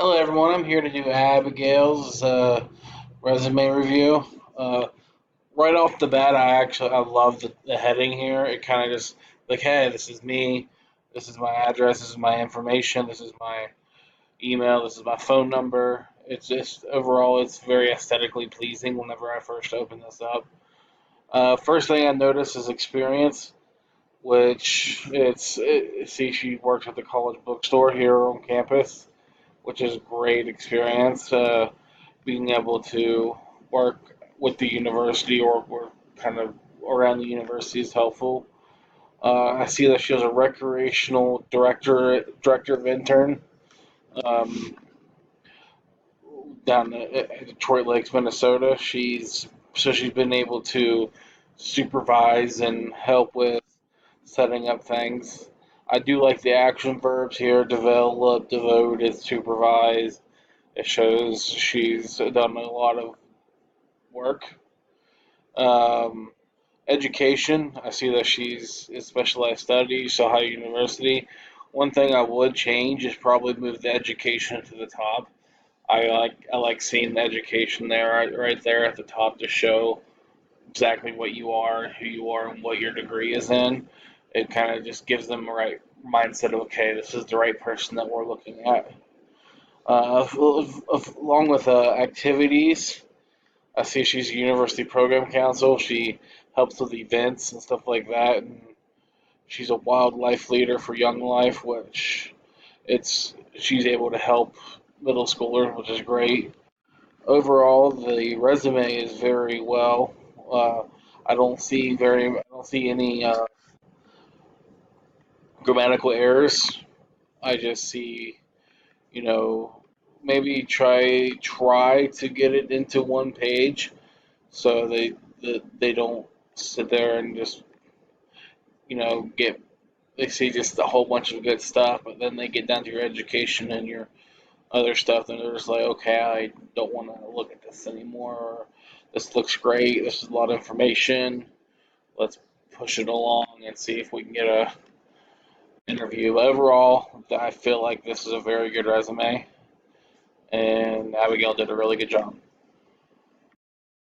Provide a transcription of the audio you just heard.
Hello, everyone. I'm here to do Abigail's resume review. Uh, right off the bat, I love the heading here. It kind of just like, hey, this is me. This is my address. This is my information. This is my email. This is my phone number. It's just overall, it's very aesthetically pleasing. Whenever I first open this up, first thing I notice is experience, which see she works at the college bookstore here on campus, which is a great experience. Being able to work with the university or kind of around the university is helpful. I see that she has a recreational director of intern um, down at Detroit Lakes, Minnesota. She's been able to supervise and help with setting up things. I do like the action verbs here: develop, devoted, supervise. It shows she's done a lot of work. Um, Education, I see that she's in specialized studies, so high university. One thing I would change is probably move the education to the top. I like seeing the education there right there at the top to show exactly what you are, who you are, and what your degree is in. It kind of just gives them the right mindset of okay, this is the right person that we're looking at. Along with activities, I see she's a university program council. She helps with events and stuff like that. And she's a wildlife leader for Young Life, which it's she's able to help middle schoolers, which is great. Overall, the resume is very well. Uh, I don't see any grammatical errors. I just see, you know, maybe try to get it into one page so they don't sit there and just get they see just a whole bunch of good stuff, but then they get down to your education and your other stuff, and they're just like, okay, I don't want to look at this anymore. Or, this looks great. This is a lot of information. Let's push it along and see if we can get a interview. But overall, I feel like this is a very good resume, and Abigail did a really good job.